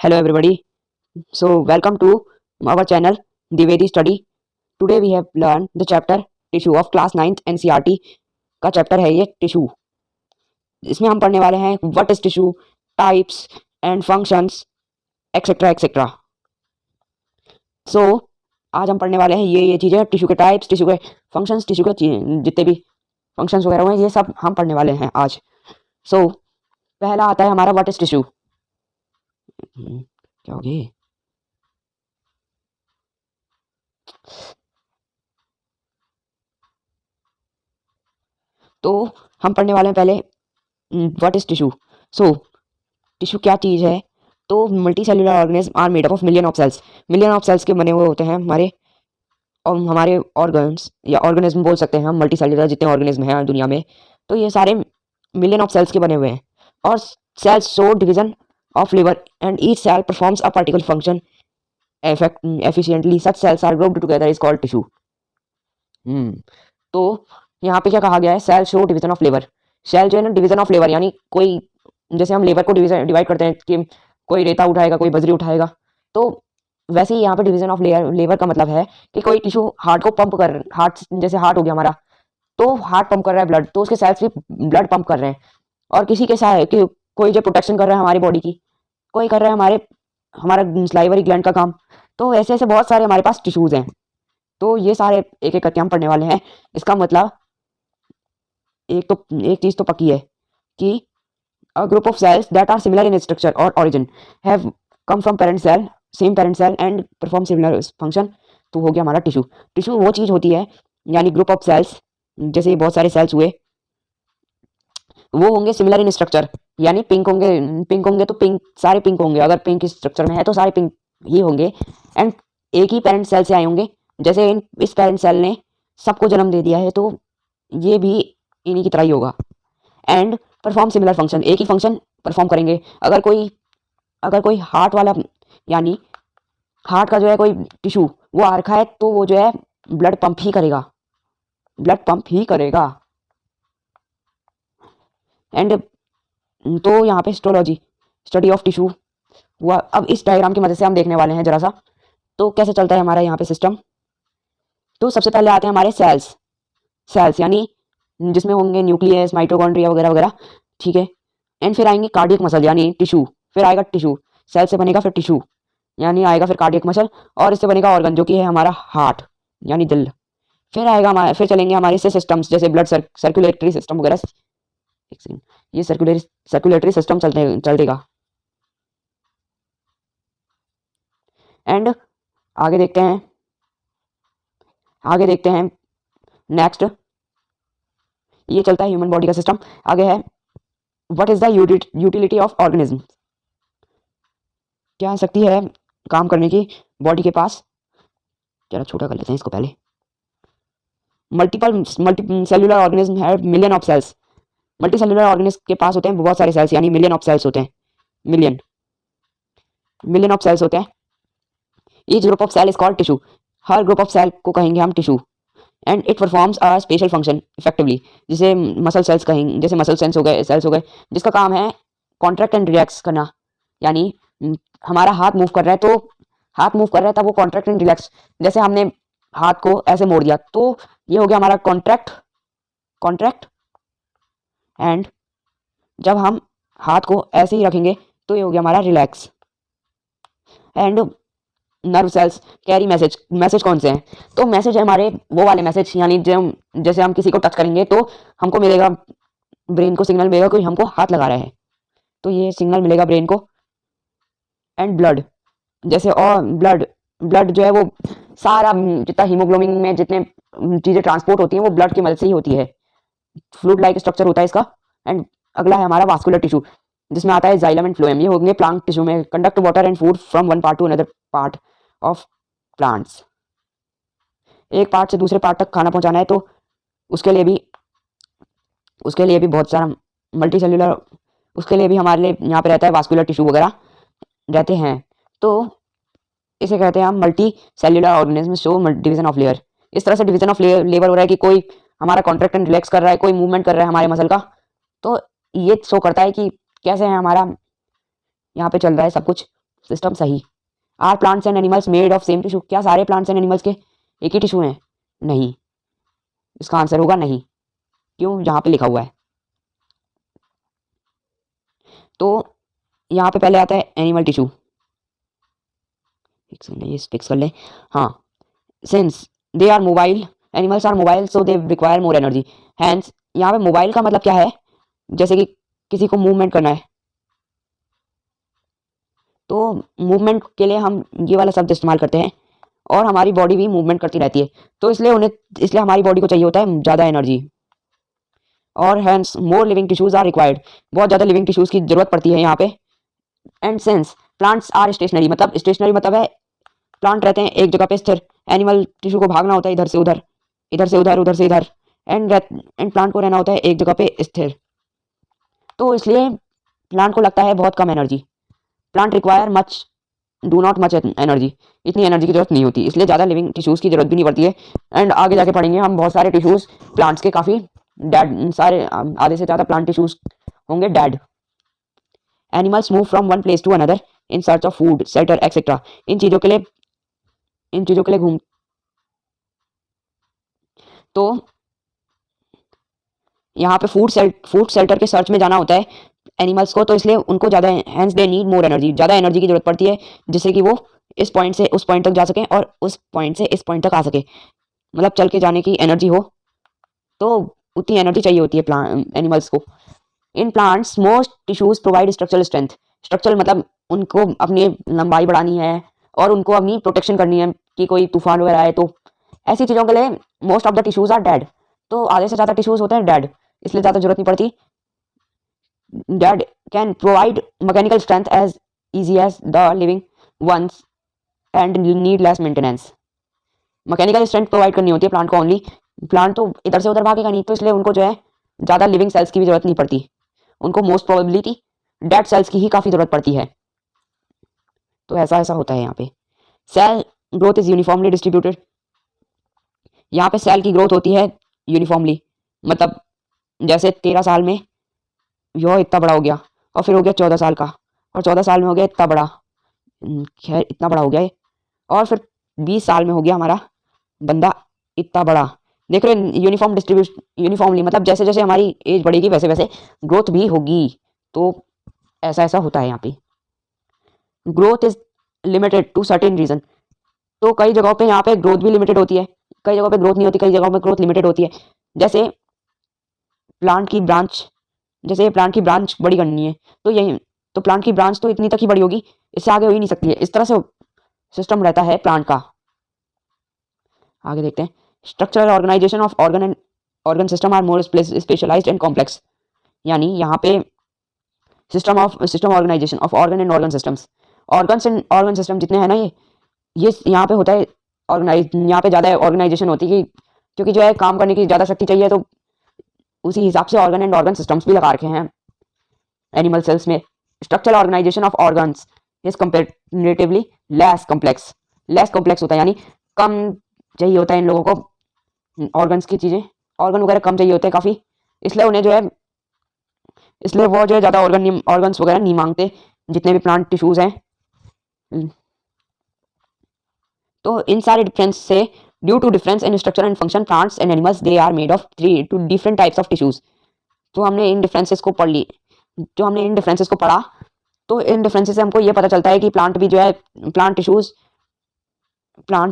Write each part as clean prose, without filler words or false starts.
Hello everybody. So welcome to our channel Divedi Study. Today we have learned the chapter tissue of class 9th NCERT का chapter है ये tissue. इसमें हम पढ़ने वाले हैं what is tissue, types and functions etcetera etcetera. So आज हम पढ़ने वाले हैं ये चीज़ें, टिश्यू के टाइप्स, टिश्यू के फंक्शंस, टिश्यू के जितने भी फंक्शंस वगैरह हुए ये सब हम पढ़ने वाले हैं आज। सो पहला आता है हमारा व्हाट इज टिश्यू। क्या हो गया? तो हम पढ़ने वाले हैं पहले what is tissue. So tissue क्या चीज़ है? तो multi cellular organism are made up of million of cells. Million of cells के बने हुए होते हैं हमारे ऑर्गन्स या ऑर्गेनिज्म बोल सकते हैं हम। मल्टी सेलुलर जितने ऑर्गेनिज्म हैं दुनिया में, तो ये सारे मिलियन ऑफ सेल्स के बने हुए हैं। और सेल्स शो डिवीजन ऑफ लिवर and each cell performs a particular function efficiently. Such cells are grouped together is called tissue. तो यहाँ पे क्या कहा गया है? Cell show division of labour. Cell जो है ना, डिवीजन ऑफ लेबर, यानी कोई जैसे हम लेबर को डिवाइड करते हैं कि कोई रेता उठाएगा, कोई बजरी उठाएगा, तो वैसे ही यहाँ पे डिवीजन ऑफ लेबर का मतलब है कि कोई टिश्यू हार्ट को पंप कर, हार्ट जैसे हार्ट हो गया हमारा, तो हार्ट पंप कर रहा है ब्लड, तो उसके सेल्स भी ब्लड पंप कर रहे हैं। और किसी के साथ कोई जो प्रोटेक्शन कर रहा है हमारी बॉडी की, कोई कर रहा है हमारा स्लाइवरी ग्लैंड का काम। तो ऐसे ऐसे बहुत सारे हमारे पास टिश्यूज हैं। तो ये सारे एक एक करके हम पढ़ने वाले हैं। इसका मतलब एक चीज तो पक्की है कि a group of cells that are similar in structure or origin have come from parent cell, same parent cell and perform similar function। तो हो गया हमारा टिश्यू। टिश्यू वो चीज होती है, यानी ग्रुप ऑफ सेल्स, जैसे बहुत सारे सेल्स हुए, वो होंगे सिमिलर इन स्ट्रक्चर, यानी पिंक होंगे तो पिंक, सारे पिंक होंगे। अगर पिंक स्ट्रक्चर में है तो सारे पिंक ही होंगे। एंड एक ही पेरेंट सेल से आए होंगे। जैसे इस पेरेंट सेल ने सबको जन्म दे दिया है, तो ये भी इन्हीं की तरह ही होगा। एंड परफॉर्म सिमिलर फंक्शन, एक ही फंक्शन परफॉर्म करेंगे। अगर कोई हार्ट वाला, यानी हार्ट का जो है कोई टिश्यू वो आ रखा है, तो वो जो है ब्लड पंप ही करेगा। एंड तो यहाँ पे हिस्टोलॉजी, स्टडी ऑफ टिश्यू हुआ। अब इस डायग्राम की मदद से हम देखने वाले हैं जरा सा तो कैसे चलता है हमारा यहाँ पे सिस्टम। तो सबसे पहले आते हैं हमारे सेल्स यानी जिसमें होंगे न्यूक्लियस, माइटोकॉन्ड्रिया वगैरह वगैरह, ठीक है। एंड फिर आएंगे कार्डियक मसल यानी टिश्यू, फिर आएगा टिश्यू, सेल से बनेगा फिर टिश्यू, यानी आएगा फिर कार्डियक मसल, और इससे बनेगा ऑर्गन जो कि है हमारा हार्ट यानी दिल। फिर चलेंगे हमारे से सिस्टम्स, जैसे ब्लड सर्कुलेटरी सिस्टम वगैरह। एक सेकंड, ये सर्कुलेटरी सिस्टम चलेगा। एंड आगे देखते हैं नेक्स्ट, ये चलता है ह्यूमन बॉडी का सिस्टम। आगे है what is the utility of organism, क्या शक्ति है काम करने की बॉडी के पास। जरा छोटा कर लेते हैं इसको पहले। मल्टी सेलुलर ऑर्गेनिज्म है million of cells. Multi cellular organism के पास होते हैं बहुत सारे सेल्स, यानी मिलियन ऑफ सेल्स होते हैं। मिलियन ऑफ सेल्स होते हैं। Each group of cell is called tissue, हर ग्रुप ऑफ सेल को कहेंगे हम tissue. And it performs a special function effectively, जिसे मसल सेल्स कहेंगे, जैसे मसल सेल्स हो गए, जिसका काम है कॉन्ट्रैक्ट एंड रिलैक्स करना। यानी हमारा हाथ मूव कर रहा है तब वो कॉन्ट्रैक्ट एंड रिलैक्स, जैसे हमने हाथ को ऐसे मोड़ दिया तो ये हो गया हमारा कॉन्ट्रैक्ट। एंड जब हम हाथ को ऐसे ही रखेंगे तो ये हो गया हमारा relax. And nerve cells carry message कौन से हैं? तो मैसेज है हमारे वो वाले मैसेज, यानी जैसे हम किसी को टच करेंगे तो हमको मिलेगा, ब्रेन को सिग्नल मिलेगा कोई हमको हाथ लगा रहा है, तो ये सिग्नल मिलेगा ब्रेन को। एंड ब्लड, जैसे और ब्लड जो है वो सारा जितना हीमोग्लोबिन में जितने चीज़ें ट्रांसपोर्ट होती हैं वो ब्लड की मदद से ही होती है। फ्लूइड लाइक स्ट्रक्चर होता है इसका। एंड अगला है हमारा वास्कुलर टिश्यू, जिसमें आता है जाइलम एंड फ्लोएम। ये होंगे प्लांट टिश्यू में, conduct water and food from one part two another part of plants. एक पार्ट से दूसरे पार्ट तक खाना पहुंचाना है, तो उसके लिए भी बहुत सारा मल्टी सेल्यूलर, उसके लिए भी हमारे लिए यहाँ पे रहता है वास्कुलर टिश्यू वगैरह रहते हैं। तो इसे कहते हैं हम multi cellular organism show division of layer. इस तरह से डिवीजन ऑफ लेबर हो रहा है कि कोई हमारा कॉन्ट्रैक्ट एंड रिलैक्स कर रहा है, कोई मूवमेंट कर रहा है हमारे मसल का, तो ये शो करता है कि कैसे है हमारा यहाँ पे चल रहा है सब कुछ। सिस्टम सही। Are plants and animals made of same tissue? क्या सारे प्लांट्स एंड एनिमल्स के एक ही टिश्यू हैं? नहीं, इसका आंसर होगा नहीं। क्यों? यहाँ पे लिखा हुआ है। तो यहाँ पे पहले आता है एनिमल टिश्यू। एक सेकंड, ये फिक्स कर ले। हाँ, since they are mobile, animals are mobile, so they require more energy. Hence, यहाँ पे मोबाइल का मतलब क्या है? जैसे कि किसी को मूवमेंट करना है, तो मूवमेंट के लिए हम ये वाला शब्द इस्तेमाल करते हैं, और हमारी बॉडी भी मूवमेंट करती रहती है, तो इसलिए हमारी बॉडी को चाहिए होता है ज़्यादा एनर्जी। और hence more living tissues are required, बहुत ज़्यादा लिविंग टिश्यूज की जरूरत पड़ती है यहाँ पे। And since plants are stationary, मतलब स्टेशनरी मतलब है प्लांट रहते हैं एक जगह पे स्थिर, एनिमल टिश्यू को भागना होता है इधर से उधर, इधर से उधर, उधर से इधर, एंड प्लांट को रहना होता है एक जगह पे स्थिर, तो इसलिए प्लांट को लगता है बहुत कम energy. Plant require much, do not much energy, इतनी एनर्जी की जरूरत नहीं होती, इसलिए ज़्यादा लिविंग टिश्यूज़ की जरूरत भी नहीं पड़ती है। एंड आगे जाके पढ़ेंगे हम बहुत सारे टिश्यूज़ प्लांट्स के काफ़ी डेड, सारे आधे से ज़्यादा प्लांट टिश्यूज़ होंगे dead. Animals move from one place to another in search of food, shelter etcetera, इन चीज़ों के लिए घूम, तो यहाँ पे फूड शेल्टर के सर्च में जाना होता है एनिमल्स को, तो इसलिए उनको ज़्यादा, hence they need more energy, ज़्यादा एनर्जी की जरूरत पड़ती है, जिससे कि वो इस पॉइंट से उस पॉइंट तक जा सकें और उस पॉइंट से इस पॉइंट तक आ सके, मतलब चल के जाने की एनर्जी हो, तो उतनी एनर्जी चाहिए होती है प्लांट एनिमल्स को। In plants most tissues provide structural strength, structural मतलब उनको अपनी लंबाई बढ़ानी है और उनको अपनी प्रोटेक्शन करनी है कि कोई तूफान वगैरह आए, तो ऐसी चीज़ों के लिए most of the tissues are dead, तो आधे से ज़्यादा टिश्यूज होते हैं डेड, इसलिए ज़्यादा जरूरत नहीं पड़ती। Dead can provide mechanical strength as easy as the living ones and need less maintenance। Mechanical strength provide करनी होती है प्लांट को ओनली, प्लांट तो इधर से उधर भागेगा नहीं, तो इसलिए उनको जो है ज़्यादा लिविंग सेल्स की भी जरूरत नहीं पड़ती, उनको मोस्ट प्रोबेबिलिटी डेड सेल्स की ही काफ़ी जरूरत पड़ती है। तो ऐसा ऐसा होता है यहाँ पे। Cell growth is uniformly distributed, यहाँ पे सेल की ग्रोथ होती है यूनिफॉर्मली, मतलब जैसे 13 साल में यह इतना बड़ा हो गया, और फिर हो गया 14 साल का, और 14 साल में हो गया इतना बड़ा, खैर इतना बड़ा हो गया है, और फिर 20 साल में हो गया हमारा बंदा इतना बड़ा। देख रहे हैं, यूनिफॉर्म डिस्ट्रीब्यूशन, यूनिफॉर्मली मतलब जैसे जैसे हमारी एज बढ़ेगी वैसे वैसे ग्रोथ भी होगी, तो ऐसा ऐसा होता है यहाँ पे। Growth is limited to certain region, तो कई जगहों पे यहाँ पे ग्रोथ भी लिमिटेड होती है, कई जगहों पे ग्रोथ नहीं होती, कई जगहों में ग्रोथ लिमिटेड होती है। जैसे प्लांट की ब्रांच, जैसे प्लांट की ब्रांच बड़ी करनी है, तो यही, तो प्लांट की ब्रांच तो इतनी तक ही बड़ी होगी, इससे आगे हो ही नहीं सकती है, इस तरह से सिस्टम रहता है प्लांट का। आगे देखते हैं। Structural organisation of organ and organ system are more specialised and complex, यानी यहाँ पे system organisation of organ and organ systems, organs and organ system जितने हैं ना, ये यहाँ पे होता है ऑर्गेनाइज, यहाँ पे ज़्यादा ऑर्गेनाइजेशन होती है क्योंकि जो है काम करने की ज़्यादा शक्ति चाहिए, तो उसी हिसाब से ऑर्गन एंड ऑर्गन सिस्टम्स भी लगा रखे हैं एनिमल सेल्स में। Structural organisation of organs is comparatively less complex होता है, यानी कम चाहिए होता है इन लोगों को ऑर्गन्स की चीज़ें, ऑर्गन वगैरह कम चाहिए होते हैं काफ़ी, इसलिए उन्हें जो है, इसलिए वो जो है ज़्यादा ऑर्गन्स वगैरह नहीं मांगते जितने भी प्लांट टिश्यूज़ हैं। तो इन सारे डिफरेंस से, due to difference in structure and function, plants and animals they are made of 3 two different types of tissues. तो हमने इन डिफरेंसेस को पढ़ ली, जो हमने इन डिफरेंसेस को पढ़ा, तो इन डिफरेंसेस से हमको ये पता चलता है कि प्लांट भी जो है, प्लांट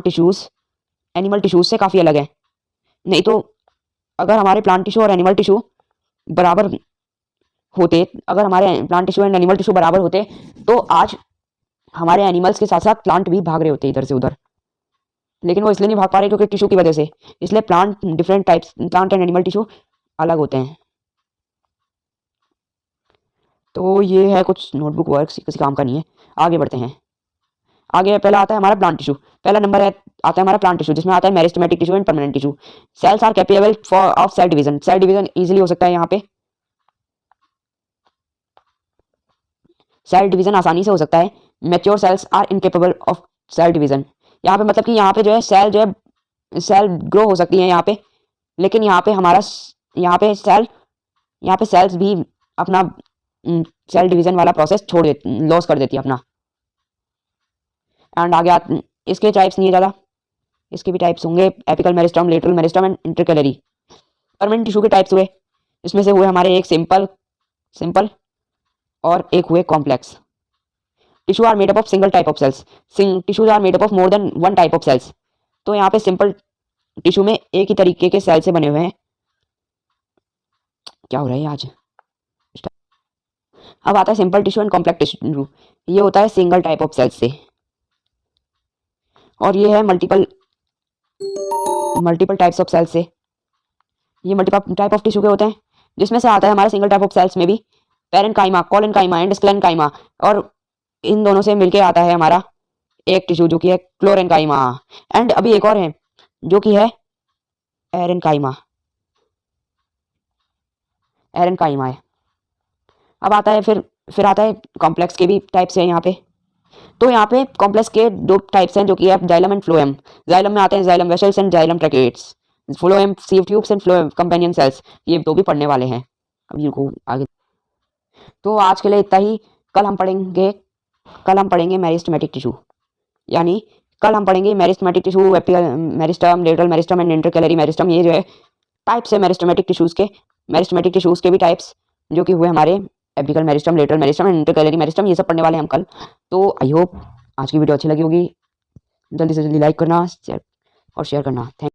टिश्यूज एनिमल टिश्यूज से काफ़ी अलग है। नहीं तो अगर हमारे प्लांट टिश्यू और एनिमल टिश्यू बराबर होते, अगर हमारे plant tissue and animal tissue बराबर होते, तो आज हमारे एनिमल्स के साथ साथ प्लांट भी भाग रहे होते इधर से उधर, लेकिन वो इसलिए नहीं भाग पा रहे क्योंकि टिश्यू की वजह से, इसलिए plant different types, plant and animal tissue अलग होते हैं। तो ये है कुछ नोटबुक वर्क, किसी काम का नहीं है। आगे बढ़ते हैं। आगे पहला आता है हमारा प्लांट टिश्यू, पहला नंबर है आता है हमारा प्लांट टिश्यू, जिसमें आता है meristematic tissue and permanent tissue. Cells are capable for of cell division, cell division easily हो सकता है यहाँ पे, सेल डिवीजन आसानी से हो सकता है। Mature cells are incapable of cell division, यहाँ पे मतलब कि यहाँ पे जो है सेल जो है, सेल ग्रो हो सकती है यहाँ पे, लेकिन यहाँ पे हमारा यहाँ पे सेल्स भी अपना सेल डिवीजन वाला प्रोसेस छोड़ दे, लॉस कर देती है अपना। एंड आगे इसके टाइप्स नहीं है ज़्यादा, इसके भी टाइप्स होंगे apical meristem, lateral meristem and intercalary. Permanent tissue के टाइप्स हुए, इसमें से हुए हमारे एक सिंपल और एक हुए complex. Tissue are made up of single type of cells, tissues are made up of more than one type of cells. तो यहाँ पे सिंपल टिश्यू में एक ही तरीके के सेल से बने हुए हैं। क्या हो रहा है आज? अब आता है simple tissue and complex tissue. ये होता है सिंगल टाइप ऑफ सेल्स से, और ये है मल्टीपल टाइप्स ऑफ सेल्स से। ये मल्टीपल टाइप ऑफ टिश्यू के होते हैं, जिसमें से आता है हमारा सिंगल टाइप ऑफ सेल्स में भी पेरेन्काइमा, कोलेनकाइमा एंड स्क्लेरेन्काइमा, और इन दोनों से मिलके आता है हमारा एक टिश्यू जो कि है क्लोरेन्काइमा। एंड अभी एक और है जो कि है एरेन्काइमा है। अब आता है फिर आता है कॉम्प्लेक्स के भी टाइप्स हैं यहाँ पे। तो यहाँ पे कॉम्प्लेक्स के दो टाइप्स हैं जो कि है जाइलम एंड फ्लोएम। जाइलम में आते हैं xylem vessels and xylem tracheids, phloem sieve tubes and phloem companion cells. ये दो भी पढ़ने वाले हैं अब ये को आगे। तो आज के लिए इतना ही। कल हम पढ़ेंगे मेरिस्टेमेटिक टिश्यू, यानी कल हम पढ़ेंगे meristematic tissue, apical meristem, lateral meristem and intercalary meristem. ये जो है टाइप्स है मेरिस्टेमेटिक टिश्यूज के भी टाइप्स जो कि हुए हमारे apical meristem, lateral meristem and intercalary meristem. ये सब पढ़ने वाले हैं हम कल। तो आई होप आज की वीडियो अच्छी लगी होगी। जल्दी से जल्दी लाइक करना और शेयर करना। थैंक